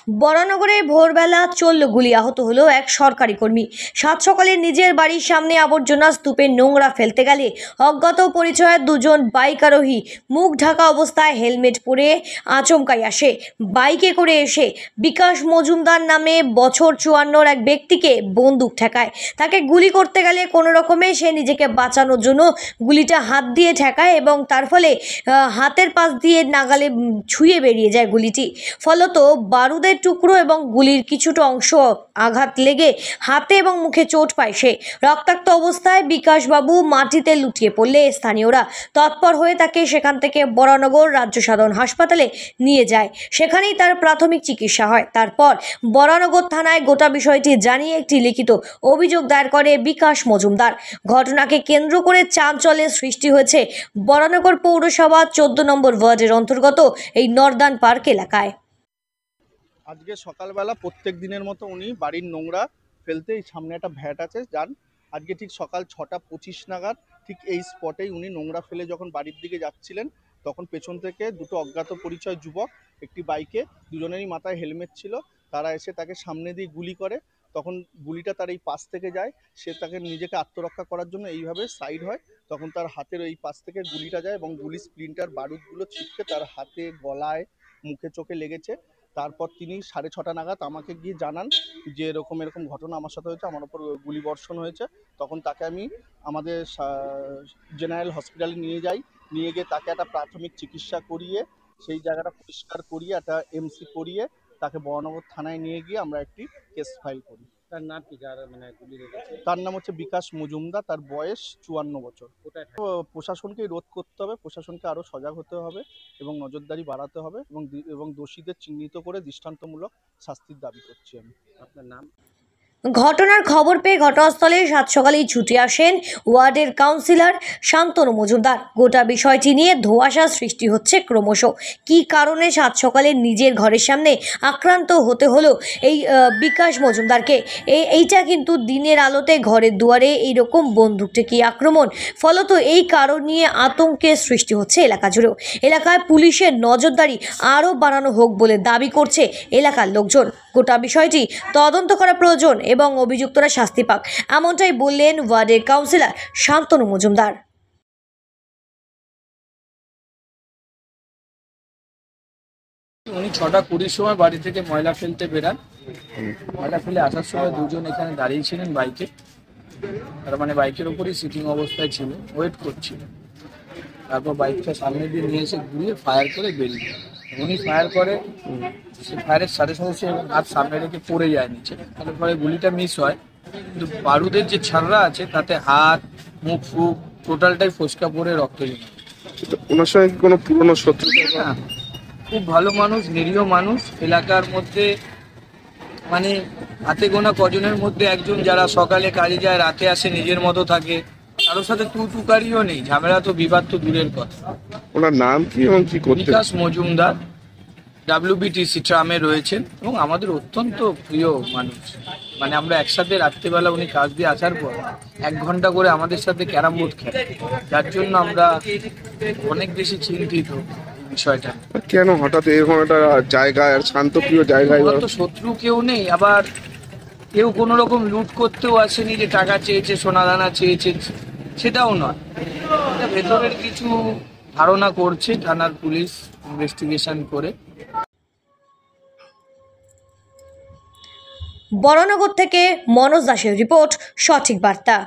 বরানগরে ভোরবেলা চলল গুলি, আহত হলো এক সরকারি কর্মী। সাত সকালে নিজের বাড়ির সামনে আবর্জনা স্তূপে নোংরা ফেলতে গেলে অজ্ঞাত পরিচয়ের দুজন বাইক আরোহী মুখ ঢাকা অবস্থায় হেলমেট পরে আচমকাই আসে। বাইকে করে এসে বিকাশ মজুমদার নামে বছর 54 এক ব্যক্তিকে বন্দুক ঠেকায়। তাকে গুলি করতে গেলে কোনো রকমে সে নিজেকে বাঁচানোর জন্য গুলিটা হাত দিয়ে ঠেকায় এবং তার ফলে হাতের পাশ দিয়ে নাগালে ছুঁয়ে বেরিয়ে যায় গুলিটি। ফলত বারুদের টুকরো এবং গুলির কিছুটা অংশ আঘাত লেগে হাতে এবং মুখে চোট পায় সে। রক্তাক্ত অবস্থায় বিকাশবাবু মাটিতে লুটিয়ে পড়লে স্থানীয়রা তৎপর হয়ে তাকে সেখান থেকে বরানগর রাজ্য সাধারণ হাসপাতালে নিয়ে যায়। সেখানেই তার প্রাথমিক চিকিৎসা হয়। তারপর বরানগর থানায় গোটা বিষয়টি জানিয়ে একটি লিখিত অভিযোগ দায়ের করে বিকাশ মজুমদার। ঘটনাকে কেন্দ্র করে চাঞ্চল্যের সৃষ্টি হয়েছে বরানগর পৌরসভা 14 নম্বর ওয়ার্ডের অন্তর্গত এই নর্দান পার্ক এলাকায়। আজকে সকালবেলা প্রত্যেক দিনের মতো উনি বাড়ির নোংরা ফেলতে এই সামনে একটা ভ্যাট আছে যান, আজকে ঠিক সকাল 6:25 নাগাদ ঠিক এই স্পটেই উনি নোংরা ফেলে যখন বাড়ির দিকে যাচ্ছিলেন তখন পেছন থেকে দুটো অজ্ঞাত পরিচয় যুবক একটি বাইকে, দুজনেরই মাথায় হেলমেট ছিল, তারা এসে তাকে সামনে দিয়ে গুলি করে। তখন গুলিটা তার এই পাশ থেকে যায়, সে তাকে নিজেকে আত্মরক্ষা করার জন্য এইভাবে সাইড হয়, তখন তার হাতের এই পাশ থেকে গুলিটা যায় এবং গুলি স্প্লিন্টার বারুদগুলো ছিটকে তার হাতে, গলায়, মুখে, চোখে লেগেছে। তারপর তিনি 6:30 নাগাদ আমাকে গিয়ে জানান যে এরকম ঘটনা আমার সাথে হয়েছে, আমার ওপর গুলিবর্ষণ হয়েছে। তখন তাকে আমি আমাদের জেনারেল হসপিটালে নিয়ে গিয়ে তাকে একটা প্রাথমিক চিকিৎসা করিয়ে সেই জায়গাটা পরিষ্কার করিয়ে একটা এমসি করিয়ে তাকে বরানগর থানায় নিয়ে গিয়ে আমরা একটি কেস ফাইল করি। তার নাম কি, যার মানে গুলি লেগেছে? তার নাম হচ্ছে বিকাশ মজুমদার, তার বয়স 54 বছর। প্রশাসনকে রোধ করতে হবে, প্রশাসনকে আরও সজাগ হতে হবে এবং নজরদারি বাড়াতে হবে এবং দোষীদের চিহ্নিত করে দৃষ্টান্তমূলক শাস্তির দাবি করছি আমি। আপনার নাম? ঘটনার খবর পেয়ে ঘটনাস্থলে সাত সকালেই ছুটে আসেন ওয়ার্ডের কাউন্সিলর শান্তনু মজুমদার। গোটা বিষয়টি নিয়ে ধোঁয়াশা সৃষ্টি হচ্ছে ক্রমশ। কী কারণে সাত সকালে নিজের ঘরের সামনে আক্রান্ত হতে হলো এই বিকাশ মজুমদারকে, এইটা কিন্তু দিনের আলোতে ঘরের দুয়ারে এইরকম বন্দুকটেকি আক্রমণ, ফলত এই কারণ নিয়ে আতঙ্কের সৃষ্টি হচ্ছে এলাকা জুড়েও। এলাকায় পুলিশের নজরদারি আরও বাড়ানো হোক বলে দাবি করছে এলাকার লোকজন। গোটা বিষয়টি তদন্ত করা প্রয়োজন এবং অভিযুক্তরা শাস্তি পাক, এমনটাই বললেন ওয়ার্ডের কাউন্সিলর শান্তনু মজুমদার। উনি 6:20 সময় বাড়ি থেকে ময়লা ফেলতে বেরান। ময়লা ফেলে আসার সময় দুজন এখানে দাঁড়িয়েছিলেন বাইকে, তার মানে বাইকের ওপরই সিটিং অবস্থায় ছিল, ওয়েট করছিল। তারপর বাইকটা সামনে দিয়ে নিয়ে এসে ঘুরিয়ে ফায়ার করে বেরিয়ে উনি ফায়ার করে, সে ফায়ারের সাথে সাথে সে হাত সামনে রেখে পড়ে যায় নিচে। তারপরে গুলিটা মিস হয়, কিন্তু বারুদের যে ছাড়রা আছে তাতে হাত, মুখ, ফুক টোটালটাই ফোসকা পড়ে রক্ত জমে। ওনার সঙ্গে কোনো পুরনো শত্রুতা? হ্যাঁ, খুব ভালো মানুষ, নিরীহ মানুষ। এলাকার মধ্যে মানে হাতে গোনা কজনের মধ্যে একজন, যারা সকালে কাজে যায়, রাতে আসে, নিজের মতো থাকে, কারোর সাথে তুকারিও নেই, ঝামেলা তো বিবাদ তো দূরের কথা। ওনার নাম কি এবং কি করতেন? বিকাশ মজুমদার WBTC ট্রামে রয়েছেন এবং আমাদের অত্যন্ত প্রিয় মানুষ। মানে আমরা একসাথে রাত্রিবেলা উনি কাজ দিয়ে আসার পর 1 ঘন্টা করে আমাদের সাথে ক্যারাম বোর্ড খেলে, যার জন্য আমরা অনেক বেশি চিন্তিত বিষয়টা। কেন হঠাৎ এরকম একটা জায়গায়, আর শান্তপ্রিয় জায়গায়? তো শত্রু কেউ নেই, আবার কেউ কোনো রকম লুট করতেও আসেনি যে টাকা চেয়েছে, সোনাদানা চেয়েছে, সেটাও নয়। এটা ভেতরের কিছু ধারণা করছে থানার পুলিশ ইনভেস্টিগেশন করে। বরানগর থেকে মনোজ দাসের রিপোর্ট, সঠিক বার্তা।